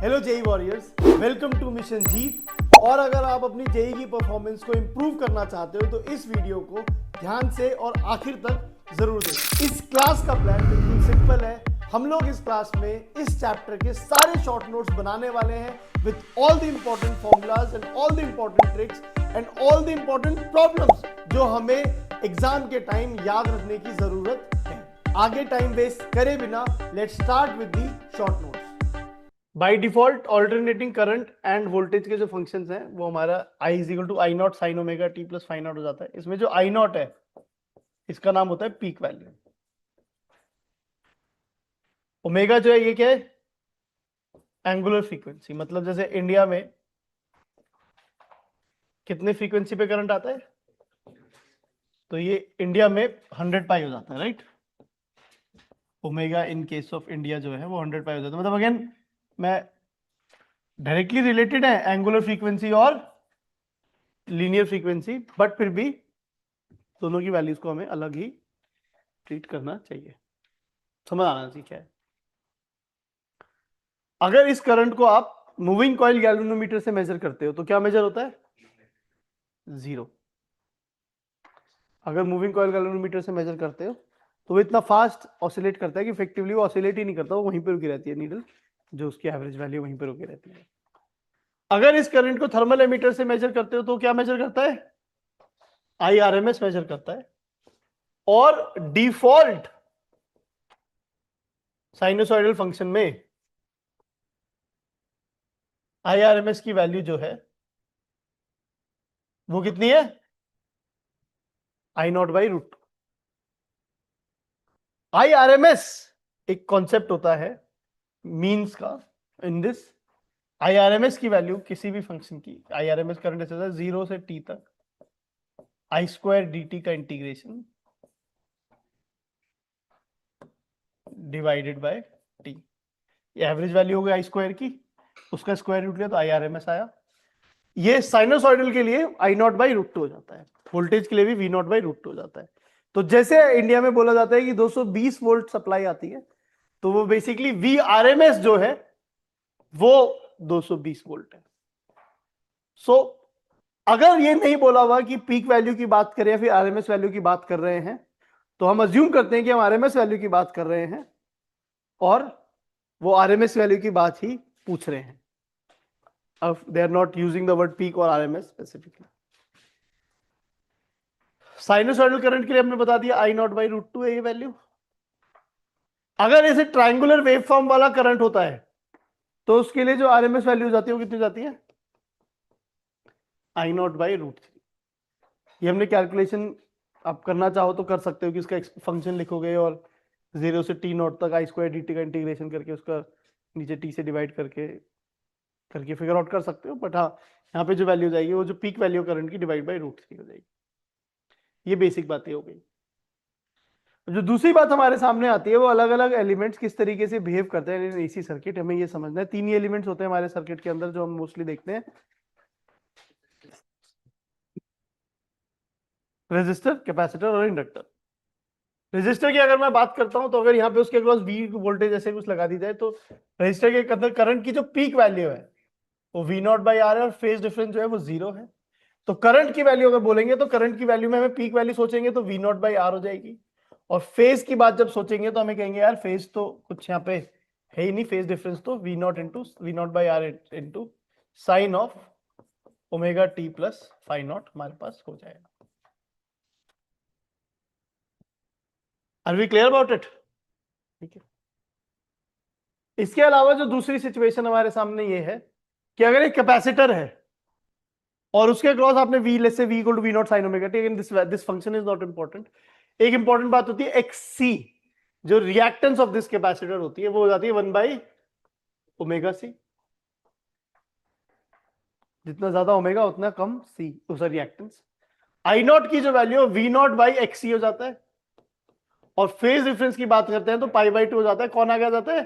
Hello JEE warriors, welcome to mission Jeet. और अगर आप अपनी जेई की परफॉर्मेंस को इंप्रूव करना चाहते हो तो इस वीडियो को ध्यान से और आखिर तक जरूर देखें। इस क्लास का प्लान बिल्कुल सिंपल है। हम लोग इस क्लास में इस चैप्टर के सारे शॉर्ट नोट्स बनाने वाले हैं with all the important formulas and all the important tricks and all the important problems जो हमें एग्जाम के टाइम याद रखने की जरूरत है। आगे टाइम वेस्ट करे बिना let's start with the short notes. By default alternating current and voltage के जो फंक्शंस हैं वो हमारा I is equal to I naught sine omega t plus phi naught हो जाता है। इसमें जो आई नॉट है इसका नाम होता है पीक वैल्यू। ओमेगा जो है ये क्या है? Angular frequency. मतलब जैसे इंडिया में कितने फ्रीक्वेंसी पे करंट आता है, तो ये इंडिया में 100 पाई हो जाता है, right. Omega in case of India जो है वो 100 पाई हो जाता है। मतलब अगेन मैं डायरेक्टली रिलेटेड है एंगुलर फ्रीक्वेंसी और लीनियर फ्रीक्वेंसी, बट फिर भी दोनों की वैल्यूज को हमें अलग ही ट्रीट करना चाहिए। समझ आना चाहिए क्या है। अगर इस करंट को आप मूविंग कॉइल गैल्वेनोमीटर से मेजर करते हो तो क्या मेजर होता है? जीरो। अगर मूविंग कॉइल गैल्वेनोमीटर से मेजर करते हो तो वो इतना फास्ट ऑसिलेट करता है कि इफेक्टिवली वो ऑसिलेट ही नहीं करता, वो वहीं पे रुकी रहती है नीडल, जो उसकी एवरेज वैल्यू वहीं पे रुकी रहती है। अगर इस करंट को थर्मल एमीटर से मेजर करते हो तो क्या मेजर करता है? IRMS मेजर करता है। और डिफॉल्ट साइनोसॉइडल फंक्शन में IRMS की वैल्यू जो है वो कितनी है? I0/√2। IRMS एक कॉन्सेप्ट होता है मीन्स का। इन दिस IRMS की वैल्यू किसी भी फंक्शन की, IRMS करंट ऐसा था 0 से t तक I² dt का integration divided by t। Average value हो गई I² की, उसका स्क्वायर रूट लिया तो IRMS आया। ये साइनोसॉइडल के लिए I0/√2 हो जाता है, वोल्टेज के लिए भी V0/√2 हो जाता है। तो जैसे इंडिया में बोला जाता है कि 220 वोल्ट सप्लाई आती है, तो वो बेसिकली VRMS जो है वो 220 वोल्ट है। सो अगर ये नहीं बोला हुआ कि पीक वैल्यू की बात करें या फिर आरएमएस वैल्यू की बात कर रहे हैं, तो हम अज्यूम करते हैं कि हम आरएमएस वैल्यू की बात कर रहे हैं और वो आरएमएस वैल्यू की बात ही पूछ रहे हैं। अब they are not using the word peak और आरएमएस स्पेसिफिकली। साइनोसॉइडल करंट के लिए हमने बता दिया I0/√2 है ये वैल्यू। अगर ऐसे ट्रायंगुलर वेवफॉर्म वाला करंट होता है तो उसके लिए जो आरएमएस वैल्यू जाती है वो कितनी जाती है? I0/√3। ये हमने कैलकुलेशन आप करना चाहो तो कर सकते हो कि इसका फंक्शन लिखोगे और 0 से t0 तक I² dt का इंटीग्रेशन करके उसका नीचे t से डिवाइड करके फिगर आउट कर सकते हो। बट हाँ, यहाँ पे जो वैल्यू जाएगी वो जो पीक वैल्यू करंट की डिवाइड बाय √3 हो जाएगी। ये बेसिक बातें हो गई। जो दूसरी बात हमारे सामने आती है वो अलग अलग एलिमेंट्स किस तरीके से बिहेव करते हैं इन एसी सर्किट। हमें ये समझना है, तीन ही एलिमेंट्स होते हैं हमारे सर्किट के अंदर जो हम मोस्टली देखते हैं, रेजिस्टर, कैपेसिटर और इंडक्टर। रेजिस्टर की अगर मैं बात करता हूं तो अगर यहाँ पे उसके अक्रॉस V वोल्टेज ऐसे कुछ लगा दी जाए तो रेजिस्टर के अंदर करंट की जो पीक वैल्यू है वो V0/R है और फेज डिफरेंस जो है वो 0 है। तो करंट की वैल्यू अगर बोलेंगे तो करंट की वैल्यू में हमें पीक वैल्यू सोचेंगे तो V0/R हो जाएगी। और फेज की बात जब सोचेंगे तो हमें कहेंगे यार फेज तो कुछ यहाँ पे है ही नहीं, फेज डिफरेंस तो V0/R into sine of omega t plus phi naught हमारे पास हो जाएगा। Are we clear about it? ठीक है। इसके अलावा जो दूसरी सिचुएशन हमारे सामने ये है कि अगर एक कैपेसिटर है और उसके अक्रॉस आपने V लेस से V equal to V0 sine omega t, this function is not important. एक इंपॉर्टेंट बात होती है XC, जो रिएक्टेंस ऑफ दिस कैपेसिटर होती है वो हो जाती है 1/ωc। जितना ज्यादा ओमेगा उतना कम C उसका रिएक्टेंस। I0 की जो वैल्यू V0/XC हो जाता है। और फेज डिफरेंस की बात करते हैं तो π/2 हो जाता है। कौन आगे आ जाता है?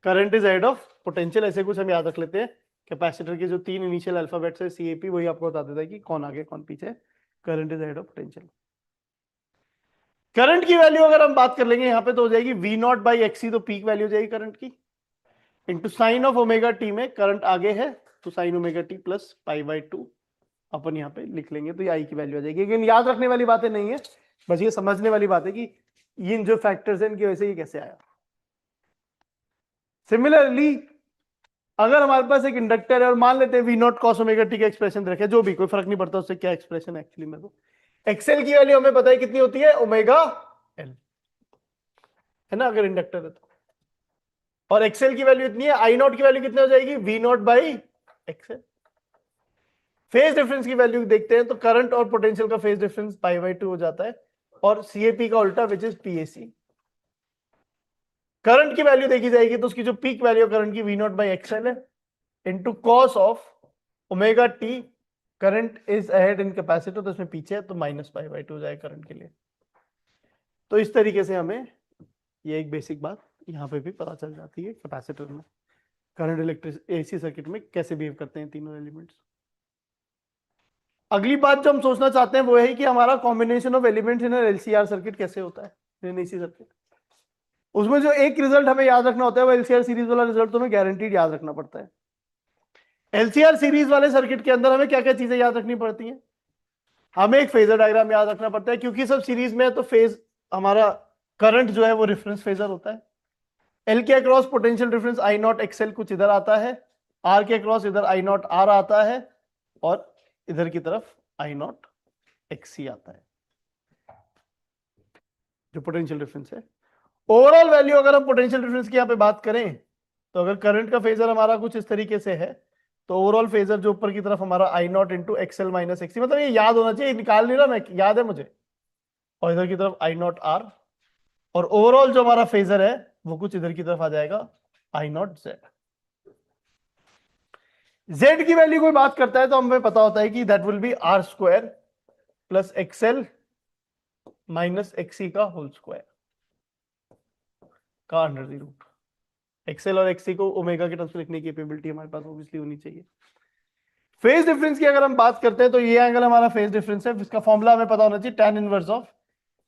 Current is head of potential. ऐसे कुछ हम याद रख लेते हैं। कैपेसिटर के जो तीन इनिशियल अल्फाबेट्स है CAP, वही आपको बता देता है कि कौन आगे कौन पीछे। Current is head of potential. Current की वैल्यू अगर हम बात कर लेंगे यहां पे तो हो जाएगी V0/XC, तो पीक वैल्यू हो जाएगी करंट की। Into sine of omega T में करंट आगे है तो sign omega t plus pi by 2 अपन यहाँ पे लिख लेंगे, तो ये आई की वैल्यू आ जाएगी। लेकिन याद रखने वाली बातें नहीं है, बस ये समझने वाली बात है कि ये जो फैक्टर्स हैं इनकी वजह से ये कैसे आया। सिमिलरली अगर हमारे पास एक इंडक्टर है और मान लेते हैं V naught cos omega t का एक्सप्रेशन रखे, जो भी कोई फर्क नहीं पड़ता उससे क्या एक्सप्रेशन एक्चुअली में, तो एक्सएल की वैल्यू हमें पता है कितनी होती है, ओमेगा एल, है ना अगर इंडक्टर है तो, और एक्सएल की वैल्यू इतनी है, आई नॉट की वैल्यू कितनी हो जाएगी, V not by XL. Phase difference की वैल्यू देखते हैं तो करंट और पोटेंशियल का फेज डिफरेंस पाई बाई 2 हो जाता है, और सीएपी का उल्टा विच इज पीएसी। करंट की वैल्यू देखी जाएगी तो उसकी जो पीक वैल्यू करंट की वी नॉट बाई एक्सएल है into cos of omega t, current is ahead in capacitor तो इसमें पीछे है तो माइनस पाई बाई 2 हो जाएगा करंट के लिए। तो इस तरीके से हमें ये एक बेसिक बात यहाँ पे भी पता चल जाती है कैपेसिटर में करंट इलेक्ट्रिक एसी सर्किट में कैसे बिहेव करते हैं तीनों एलिमेंट्स। अगली बात जो हम सोचना चाहते हैं वो है कि हमारा combination of elements in LCR circuit कैसे होता है इन एसी सर्किट। उसमें जो एक रिजल्ट हमें याद रखना होता है वो एलसीआर सीरीज वाला रिजल्ट तो हमें गारंटीड याद रखना पड़ता है। एलसीआर सीरीज वाले सर्किट के अंदर हमें क्या क्या चीजें याद रखनी पड़ती हैं, हमें एक फेजर डायग्राम याद रखना पड़ता है, क्योंकि सब सीरीज में है तो फेज हमारा करंट जो है वो रेफरेंस फेजर होता है। एल के across potential difference I not XL कुछ इधर आता है, आर के अक्रॉस इधर आई नॉट आर आता है, और इधर की तरफ आई नॉट एक्सी आता है जो पोटेंशियल डिफरेंस है। ओवरऑल वैल्यू अगर हम पोटेंशियल डिफरेंस की यहाँ पे बात करें तो अगर करंट का फेजर हमारा कुछ इस तरीके से है तो ओवरऑल फेजर जो ऊपर की तरफ हमारा I nought into XL minus XC, मतलब ये याद होना चाहिए, निकाल नहीं रहा मैं, याद है मुझे, और इधर की तरफ आई नॉट आर, और ओवरऑल जो हमारा फेजर है वो कुछ इधर की तरफ आ जाएगा आई नॉट जेड। जेड की वैल्यू कोई बात करता है तो हमें पता होता है कि that will be R square plus XL minus XC का होल स्क्वायर का अंडर द रूट। एक्सएल और एक्सी को ओमेगा के टर्म्स में लिखने की कैपेबिलिटी हमारे पास ऑब्वियसली होनी चाहिए। फेज डिफरेंस की अगर हम बात करते हैं तो ये एंगल हमारा फेज डिफरेंस है, जिसका फॉर्मूला हमें पता होना चाहिए tan inverse of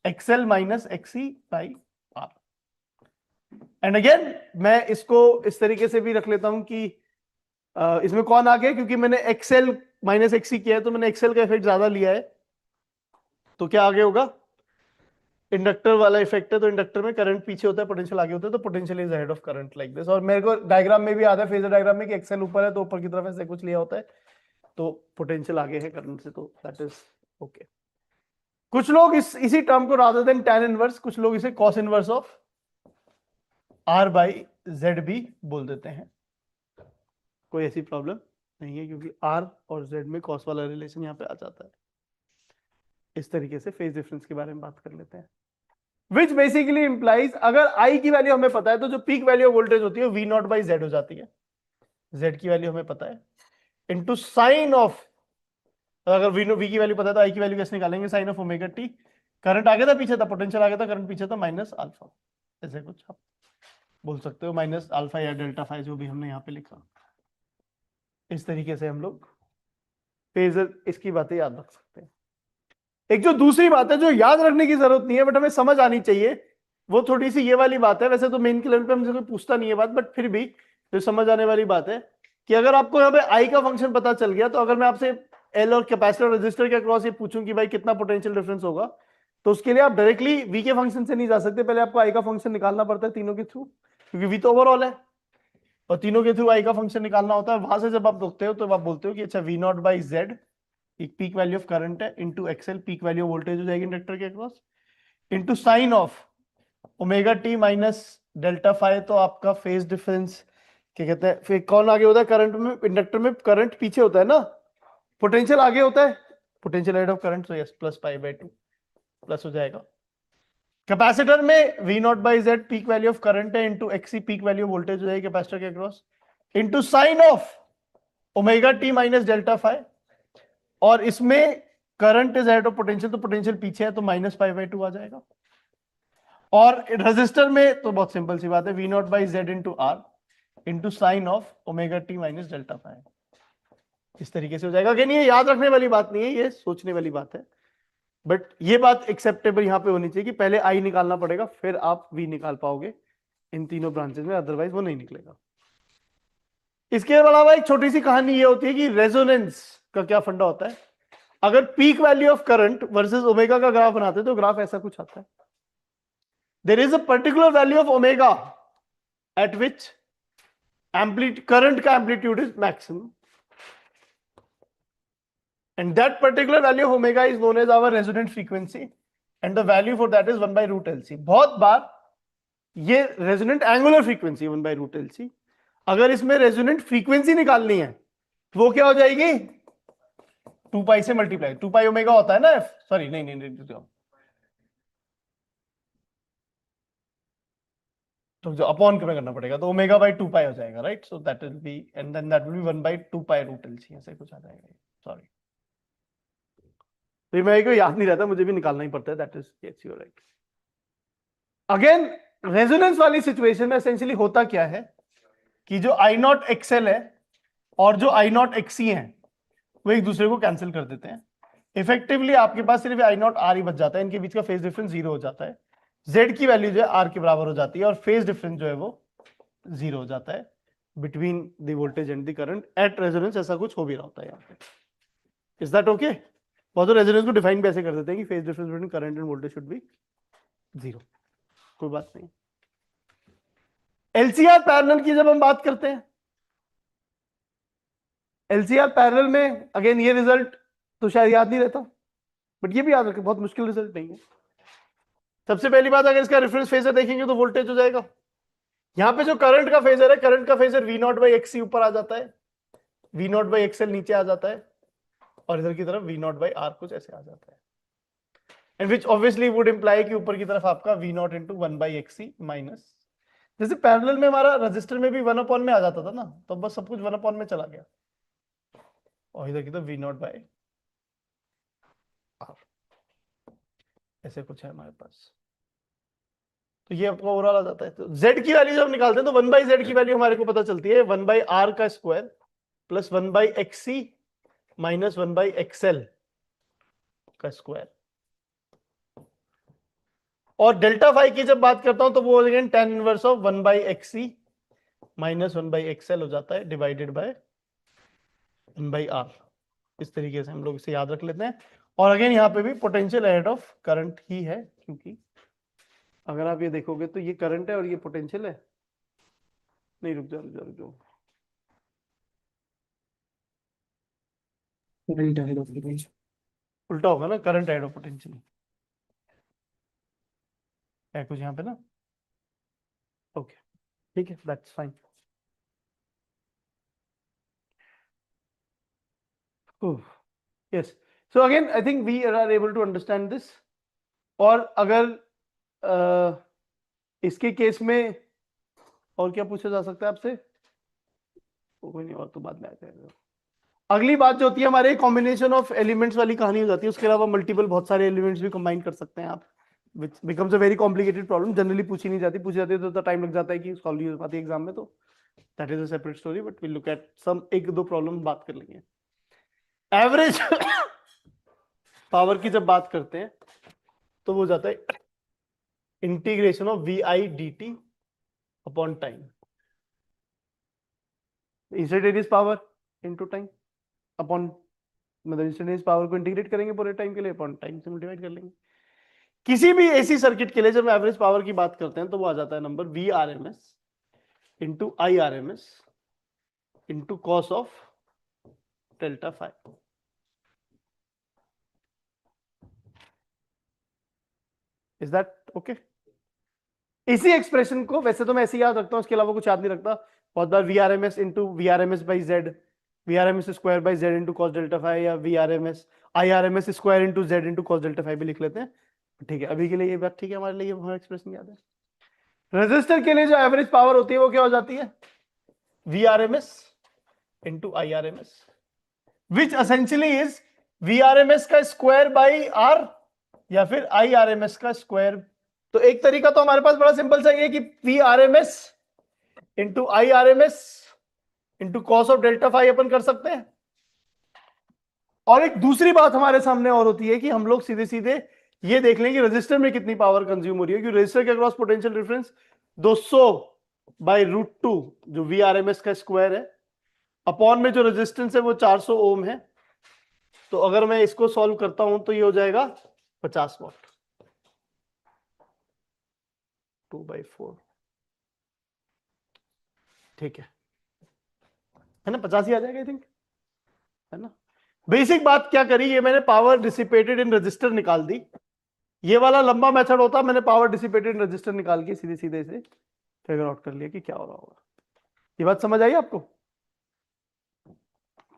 XL minus XC by R. And again मैं इसको इस तरीके से भी रख लेता हूं कि इसमें कौन आ गया, क्योंकि मैंने एक्सएल माइनस एक्सी किया है तो मैंने एक्सएल का इफेक्ट ज्यादा लिया है, तो क्या आगे होगा, इंडक्टर वाला इफेक्ट है तो इंडक्टर में करंट पीछे होता है पोटेंशियल आगे होता है, तो potential is ahead of current like this. और मेरे को डायग्राम में भी आता है फेजर डायग्राम में कि एक्सएल ऊपर है तो ऊपर की तरफ ऐसे कुछ लिया होता है तो पोटेंशियल आगे है करंट से, तो दैट इज ओके। कुछ लोग इसी टर्म को रादर देन tan इनवर्स कुछ लोग इसे cos inverse of r by Z भी बोल देते हैं, कोई ऐसी प्रॉब्लम नहीं है क्योंकि r और z में cos वाला रिलेशन यहाँ पे आ जाता है। इस तरीके से फेज डिफरेंस के बारे में बात कर लेते हैं, विच बेसिकली इंप्लाइज अगर I की वैल्यू हमें पता है तो जो पीक वैल्यू ऑफ वोल्टेज होती है वी नॉट बाई जेड हो जाती है। Z की वैल्यू हमें पता है इंटू साइन ऑफ, अगर वी की वैल्यू पता है तो I की वैल्यू कैसे निकालेंगे, sine of omega t, current आगे था पीछे था, पोटेंशियल आगे था करंट पीछे था, माइनस अल्फा, ऐसे कुछ आप बोल सकते हो, माइनस अल्फा या डेल्टा फाई जो भी हमने यहाँ पे लिखा। इस तरीके से हम लोग फेजर इसकी बातें याद रख सकते हैं। एक जो दूसरी बात है जो याद रखने की जरूरत नहीं है बट हमें समझ आनी चाहिए, वो थोड़ी सी ये वाली बात है, वैसे तो मेन के लेवल पे हमसे कोई पूछता नहीं है बात, बट फिर भी जो समझ आने वाली बात है कि अगर आपको यहाँ पे आई का फंक्शन पता चल गया तो अगर मैं आपसे एल और कैपेसिटर रजिस्टर के अक्रॉस ये पूछूं कि भाई कितना पोटेंशियल डिफरेंस होगा, तो उसके लिए आप डायरेक्टली वी के फंक्शन से नहीं जा सकते, पहले आपको आई का फंक्शन निकालना पड़ता है तीनों के थ्रू, क्योंकि वी तो ओवरऑल है और तीनों के थ्रू आई का फंक्शन निकालना होता है। वहां से जब आप देखते हो तो आप बोलते हो कि अच्छा वी नॉट बाई जेड एक पीक वैल्यू ऑफ करंट है into XL peak value of voltage हो जाएगी इंडक्टर के across, into sine of omega T minus delta phi, तो आपका फेज डिफरेंस क्या कहते हैं, फिर कौन आगे होता है करंट में, इंडक्टर में करंट पीछे होता है ना, पोटेंशियल आगे होता है, पोटेंशियल हेड ऑफ करंट, तो यस प्लस पाई बाई 2 प्लस हो जाएगा। कैपेसिटर में V not by Z peak value of current है into XC peak value voltage हो जाएगी कैपेसिटर के across, into sine of omega T minus delta phi, और इसमें current is head of potential तो पोटेंशियल पीछे है तो माइनस पाई बाई 2 आ जाएगा। और रेजिस्टर में तो बहुत सिंपल सी बात है, V not by Z into R into sine of omega T minus delta phi, इस तरीके से हो जाएगा। अगेन ये याद रखने वाली बात नहीं है, ये सोचने वाली बात है, बट ये बात एक्सेप्टेबल यहां पे होनी चाहिए कि पहले आई निकालना पड़ेगा फिर आप वी निकाल पाओगे इन तीनों ब्रांचेस में, अदरवाइज वो नहीं निकलेगा। इसके अलावा एक छोटी सी कहानी ये होती है कि रेजोनेंस का क्या फंडा होता है। अगर peak value of current versus omega का ग्राफ बनाते हैं तो ग्राफ ऐसा कुछ आता है। There is a particular value of omega at which current का amplitude is maximum, and that particular value of omega is known as our resonant frequency, and the value for that is 1 by root LC। बहुत बार ये resonant angular frequency 1 by root LC, अगर इसमें resonant frequency निकालनी है वो क्या हो जाएगी, 2 पाई से मल्टीप्लाई, 2 पाई ओमेगा होता है ना एफ, सॉरी नहीं नहीं नहीं, तो जो अपॉन में करना पड़ेगा तो ओमेगा बाई 2 पाई हो जाएगा, right. So that will be, and then that will be 1 by 2 pi root LC, ऐसे कुछ आ जाएगा, सॉरी तो मेरे को याद नहीं रहता, मुझे भी निकालना ही पड़ता है, that is yes you right. Again resonance वाली सिचुएशन में एसेंशियली होता क्या है कि जो आई नॉट एक्सएल है और जो आई नॉट एक्सी है वो एक दूसरे को कैंसिल कर देते हैं। इफेक्टिवली आपके पास सिर्फ आई नॉट आर ही बच जाता है, इनके बीच का फेज डिफरेंस 0 हो जाता है, जेड की वैल्यू जो है आर के बराबर हो जाती है और फेज डिफरेंस जो है वो 0 हो जाता है between the voltage and the current at resonance. ऐसा कुछ हो भी रहा होता है यहाँ पे, इज दैट ओके। बहुत रेजोनेंस को डिफाइन भी ऐसे कर देते हैं कि phase difference between current and voltage should be 0, कोई बात नहीं। एलसीआर पैरेलल की जब हम बात करते हैं, एलसीआर पैरेलल में अगेन ये रिजल्ट तो शायद याद नहीं रहता, बट ये भी याद रखें, बहुत मुश्किल रिजल्ट नहीं है। सबसे पहली बात, अगर इसका रेफरेंस फेजर देखेंगे तो वोल्टेज हो जाएगा, यहां पे जो करंट का फेजर है, करंट का phasor V not by XC ऊपर आ जाता है, वी नॉट बाई एक्सएल नीचे आ जाता है, और इधर की तरफ वी नॉट बाई आर कुछ ऐसे आ जाता है, and which obviously would imply कि ऊपर की तरफ आपका V naught into 1 by XC minus, जैसे पैरेलल में हमारा रजिस्टर में भी 1 अपॉन में आ जाता था ना, तो बस सब कुछ 1 अपॉन में चला गया, और इधर की तरफ वी नॉट बाई आर, ऐसे कुछ है हमारे पास। तो ये आपका ओवरऑल आ जाता है। तो z की वैल्यू जब निकालते हैं तो 1 बाई जेड की वैल्यू हमारे को पता चलती है 1 बाई आर का square plus 1 by XC minus 1 by XL का स्क्वायर, और डेल्टा फाई की जब बात करता हूं तो वो again tan inverse of 1 by XC minus 1 by XL हो जाता है डिवाइडेड बाय 1 बाई आर। इस तरीके से हम लोग इसे याद रख लेते हैं। और अगेन यहाँ पे भी पोटेंशियल एड ऑफ करंट ही है, क्योंकि अगर आप ये देखोगे तो ये करंट है और ये पोटेंशियल है, नहीं रुक जाओ उल्टा होगा ना, करंट एड ऑफ पोटेंशियल है कुछ यहाँ पे ना, ओके ठीक है, that's fine. Yes, so again I think we are able to understand this. और अगर इसके केस में और क्या पूछा जा सकता है आपसे, कोई नहीं, और तो बाद में आ जाएगा। अगली बात जो होती है हमारे कॉम्बिनेशन ऑफ एलिमेंट्स वाली कहानी हो जाती है, उसके अलावा मल्टीपल बहुत सारे एलिमेंट्स भी कंबाइन कर सकते हैं आप, which becomes a very complicated problem. Generally पूछी नहीं जाती, पूछी जाती है तो टाइम लग जाता है कि सॉल्व नहीं हो पाती एग्जाम में, तो that is a separate story, but we look at some एक दो प्रॉब्लम बात कर लेंगे। एवरेज पावर की जब बात करते हैं तो वो जाता है integration of V I D T upon time, instantaneous power into time upon, मतलब इंस्टेंटेनियस पावर को इंटीग्रेट करेंगे पूरे टाइम के लिए, अपॉन टाइम से डिवाइड कर लेंगे। किसी भी एसी सर्किट के लिए जब एवरेज पावर की बात करते हैं तो वो आ जाता है number V R M S into I R M S into cos of delta phi. Is that okay? इसी एक्सप्रेशन को वैसे तो मैं ऐसे याद रखता हूं, उसके अलावा कुछ याद नहीं रखता। बहुत बार V R M S into V R M S by Z, V R M S square by Z into cos delta phi, या V R M S I R M S square into Z into cos delta phi भी लिख लेते हैं। ठीक है, अभी के लिए ये बात ठीक है, हमारे लिए हमारा एक्सप्रेशन याद है। रेजिस्टर के लिए जो एवरेज पावर होती है वो क्या हो जाती है, V R M S into I R M S, which essentially is V R M S का स्क्वायर बाई आर या फिर आई आर एम एस का स्क्वायर। तो एक तरीका तो हमारे पास बड़ा सिंपल सा है कि V R M S into I R M S into cos of delta phi अपन कर सकते हैं। और एक दूसरी बात हमारे सामने और होती है कि हम लोग सीधे सीधे ये देख लें कि रजिस्टर में कितनी पावर कंज्यूम हो रही है, क्योंकि रजिस्टर के across potential difference 200 by root two जो वी आर एम एस का स्क्वायर है, अपॉन में जो रेजिस्टेंस है वो 400 ओम है। तो अगर मैं इसको सॉल्व करता हूं तो ये हो जाएगा 50 वॉट, 2/4। ठीक है ना, 50 ही आ जाएगा आई थिंक, है ना। बेसिक बात क्या करी, ये मैंने पावर डिसिपेटेड इन रजिस्टर निकाल दी। ये वाला लंबा मेथड होता, मैंने पावर डिसिपेटेड इन रजिस्टर निकाल के सीधे सीधे से फिगर आउट कर लिया कि क्या हो रहा होगा। ये बात समझ आई आपको?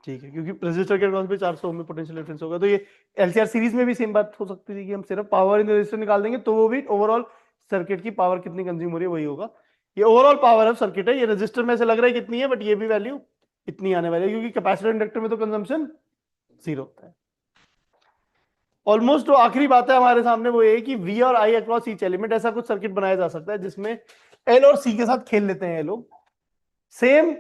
ठीक है, क्योंकि रजिस्टर के अक्रॉस भी 400 ओम में पोटेंशियल डिफरेंस होगा, तो ये एलसीआर सीरीज में भी सेम बात हो सकती थी कि हम सिर्फ पावर इन रजिस्टर निकाल देंगे तो वो भी ओवरऑल सर्किट की पावर कितनी कंज्यूम हो रही है वही होगा। ये ओवरऑल पावर ऑफ सर्किट है, ये रजिस्टर में से लग रहा है कितनी है, बट ये भी वैल्यू इतनी आने वाली है, क्योंकि कैपेसिटर इंडक्टर में तो कंजम्पशन 0 होता है। ऑलमोस्ट जो आखिरी बात है हमारे सामने वो ये कि वी और आई अक्रॉस ईच एलिमेंट, ऐसा कुछ सर्किट बनाया जा सकता है जिसमें एल और सी के साथ खेल लेते हैं ये लोग। सेम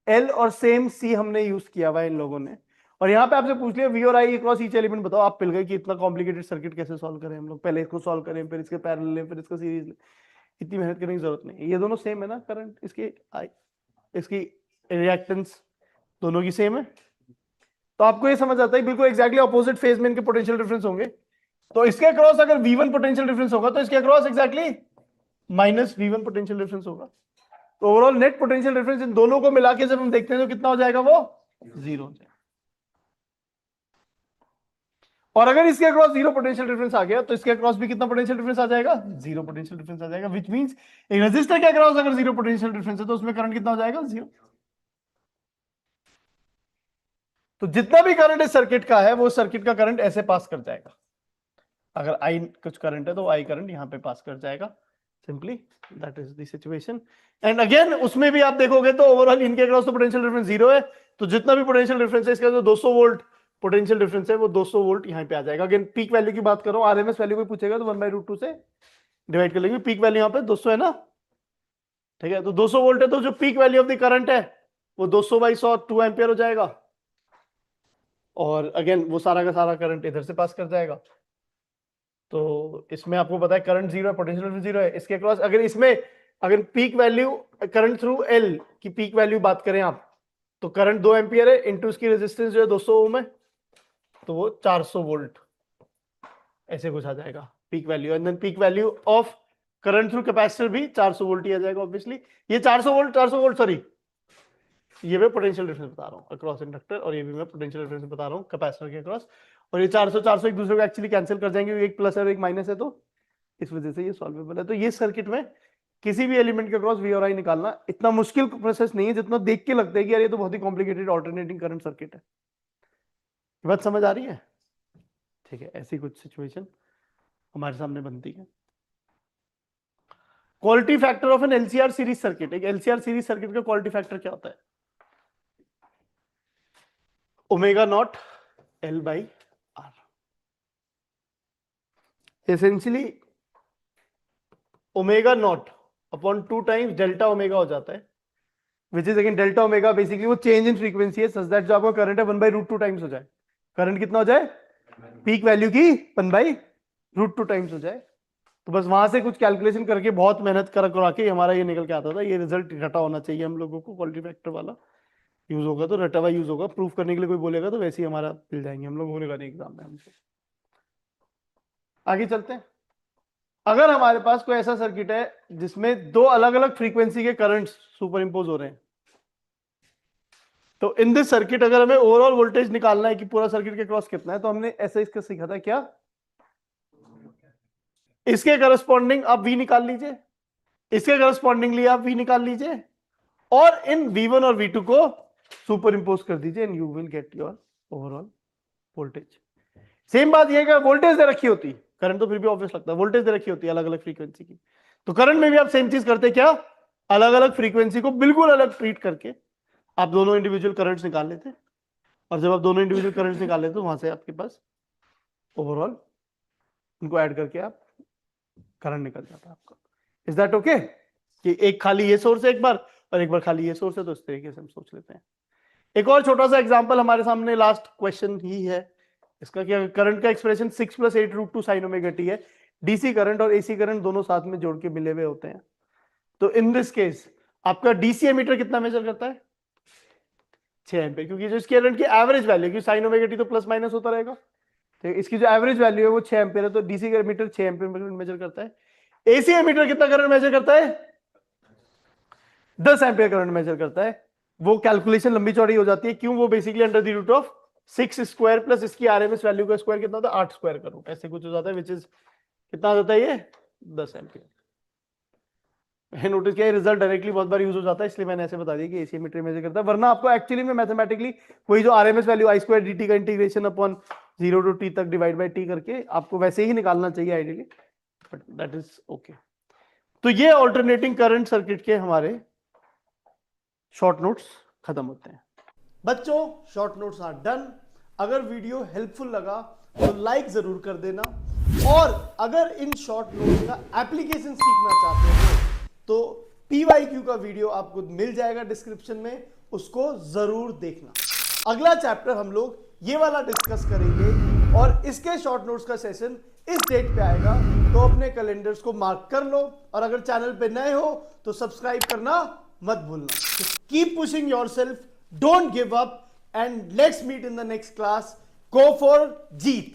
एल और सेम सी हमने यूज किया हुआ है इन लोगों ने, और यहाँ पे आपसे पूछ लिया वी और आई अक्रॉस ईच एलिमेंट बताओ, आप पिल गए कि इतना कॉम्प्लिकेटेड सर्किट कैसे सॉल्व करें हम लोग, पहले इसको सॉल्व करें फिर इसके पैरेलल लें फिर इसका सीरीज लें, इतनी मेहनत करने की जरूरत नहीं। ये दोनों सेम है ना, करंट इसकी आई इसकी रिएक्टेंस दोनों की सेम है, तो आपको ये समझ आता है बिल्कुल एग्जैक्टली ऑपोजिट फेज में इनके पोटेंशियल डिफरेंस होंगे। तो इसके अक्रॉस अगर V1 पोटेंशियल डिफरेंस होगा तो इसके across exactly minus V1 potential difference होगा। तो overall net potential difference in दोनों को मिला के जब हम देखते हैं तो कितना हो जाएगा, वो 0 हो जाएगा। और अगर इसके अक्रॉस 0 पोटेंशियल डिफरेंस आ गया तो इसके अक्रॉस भी कितना पोटेंशियल डिफरेंस आ जाएगा, 0 पोटेंशियल डिफरेंस आ जाएगा, व्हिच मींस एक रेजिस्टर के अक्रॉस अगर 0 पोटेंशियल डिफरेंस है तो उसमें करंट कितना हो जाएगा, 0। तो जितना भी करंट इस सर्किट का है वो सर्किट का करंट ऐसे पास कर जाएगा, अगर आई कुछ करंट है तो आई करंट यहां पे पास कर जाएगा, simply that is the situation. And again उसमें भी आप देखोगे तो ओवरऑल इनके अक्रॉस तो पोटेंशियल डिफरेंस 0 है, तो जितना भी पोटेंशियल डिफरेंस है इसका जो 200 वोल्ट पोटेंशियल डिफरेंस है वो 200 वोल्ट यहां पे आ जाएगा। अगेन पीक वैल्यू की बात करो, आरएमएस वैल्यू कोई पूछेगा तो 1/√2 से डिवाइड कर लेंगे, पीक वैल्यू यहां पे 200 है ना, ठीक है। तो 200 वोल्ट है तो जो peak value of the current है वो 200/100 2 एम्पियर हो जाएगा, और अगेन वो सारा का सारा करंट इधर से पास कर जाएगा। तो इसमें आपको पता है करंट 0 है, पोटेंशियल 0 है, इसके अक्रॉस अगर इसमें अगर peak value current through L की पीक वैल्यू बात करें आप, तो करंट 2 एम्पियर है इनटू इसकी रेजिस्टेंस जो है 200 ओम है, तो वो 400 वोल्ट ऐसे कुछ आ जाएगा peak value. And then peak value of current through capacitor भी 400 वोल्ट ही आ जाएगा ऑब्वियसली। ये 400 वोल्ट सॉरी, ये मैं पोटेंशियल डिफरेंस बता रहा हूँ अक्रॉस इंडक्टर, और ये भी मैं पोटेंशियल डिफरेंस बता रहा हूँ कैपेसिटर के अक्रॉस, और ये 400 एक दूसरे को एक्चुअली कैंसिल कर जाएंगे, एक प्लस है और एक माइनस है, तो इस वजह से ये सॉल्वेबल है। तो ये सर्किट में किसी भी एलिमेंट के अक्रॉस वी और आई निकालना इतना मुश्किल प्रोसेस नहीं है जितना देख के लगता है कि यार ये तो बहुत ही कॉम्प्लिकेटेड ऑल्टरनेटिंग करंट सर्किट है। बात समझ आ रही है? ठीक है, ऐसी कुछ सिचुएशन हमारे सामने बनती है। Quality factor of an LCR series circuit, एक एलसीआर सीरीज सर्किट का क्वालिटी फैक्टर क्या होता है, omega naught L/R। Essentially omega naught upon 2 times delta omega हो जाता है, which is again delta omega basically वो चेंज इन फ्रीक्वेंसी है, सच दैट जो आपका करंट है 1/√2 टाइम्स हो जाए। करंट कितना हो जाए, पीक वैल्यू की 1/√2 टाइम्स हो जाए। तो बस वहां से कुछ कैलकुलेशन करके बहुत मेहनत करा के हमारा ये निकल के आता था, ये रिजल्ट रटा होना चाहिए हम लोगों को, क्वालिटी फैक्टर वाला यूज होगा तो रटा हुआ यूज होगा, प्रूफ करने के लिए कोई बोलेगा तो वैसे ही हमारा मिल जाएंगे हम लोग, होने का नहीं एग्जाम में हमसे। आगे चलते हैं। अगर हमारे पास कोई ऐसा सर्किट है जिसमें दो अलग अलग फ्रीक्वेंसी के करंट्स सुपर इंपोज हो रहे हैं, तो इन दिस सर्किट अगर हमें ओवरऑल वोल्टेज निकालना है कि पूरा सर्किट के क्रॉस कितना है, तो हमने ऐसे इसका सीखा था क्या, इसके करस्पॉन्डिंग आप V निकाल लीजिए, इसके करस्पॉन्डिंगली आप V निकाल लीजिए, और इन V1 और V2 को सुपर इंपोज कर दीजिए and you will get your overall voltage. Same बात यह है, वोल्टेज दे रखी होती, करंट तो फिर भी ऑब्वियस लगता है, वोल्टेज दे रखी होती है अलग अलग फ्रीक्वेंसी की, तो करंट में भी आप सेम चीज करते क्या, अलग अलग फ्रीक्वेंसी को बिल्कुल अलग ट्रीट करके आप दोनों इंडिविजुअल करंट्स निकाल लेते, और जब आप दोनों इंडिविजुअल करंट्स निकाल लेते तो वहां से आपके पास ओवरऑल उनको ऐड करके आप करंट निकल जाता है आपका। Is that okay? कि एक खाली ये सोर्स है एक बार, और एक बार खाली ये सोर्स है, तो इस तरीके से हम सोच लेते हैं। एक और छोटा सा एग्जांपल हमारे सामने लास्ट क्वेश्चन ही है इसका, क्या करंट का एक्सप्रेशन 6 + 8√2 sin ωt है, डीसी करंट और एसी करंट दोनों साथ में जोड़ के मिले हुए होते हैं। तो इन दिस केस आपका डीसी एमीटर कितना मेजर करता है, 6 एम्पियर, क्योंकि जो इसके करंट की एवरेज वैल्यू है, साइन ओमेगा टी तो प्लस माइनस होता रहेगा, ठीक है, इसकी जो एवरेज वैल्यू है वो 6 एम्पियर है, तो डीसी का एमीटर 6 एम्पियर मेजर करता है। एसी एमीटर कितना करंट मेजर करता है? 10 एम्पियर करंट मेजर करता है। वो कैलकुलेशन लंबी चौड़ी हो जाती है, क्यों? वो basically under the root of 6 square plus इसकी आरएमएस वैल्यू का स्क्वायर कितना होता है? 8 स्क्वायर का रूट, ऐसे कुछ हो जाता है, विच इज कितना आ जाता है ये? 10 एम्पियर। मैंने नोटिस किया रिजल्ट डायरेक्टली बहुत बार यूज हो जाता है, इसलिए मैंने ऐसे बता दिया कि एसी एमीटर मेजर करता है, वरना आपको एक्चुअली में मैथमेटिकली वही जो आरएमएस वैल्यू आई स्क्वायर dt का इंटीग्रेशन अपॉन 0 टू t तक डिवाइड बाय t करके आपको वैसे ही निकालना चाहिए ideally, but that is okay. तो ये ऑल्टरनेटिंग करंट सर्किट के हमारे शॉर्ट नोट्स खत्म होते हैं। बच्चों, शॉर्ट नोट्स आर डन। अगर वीडियो हेल्पफुल लगा तो लाइक जरूर कर देना, और अगर इन शॉर्ट नोट्स का एप्लीकेशन सीखना चाहते हो तो PYQ का वीडियो आपको मिल जाएगा डिस्क्रिप्शन में, उसको जरूर देखना। अगला चैप्टर हम लोग ये वाला डिस्कस करेंगे, और इसके शॉर्ट नोट्स का सेशन इस डेट पे आएगा, तो अपने कैलेंडर्स को मार्क कर लो, और अगर चैनल पे नए हो तो सब्सक्राइब करना मत भूलना। Keep pushing yourself, don't give up, and let's meet in the next class. Go for Jeet.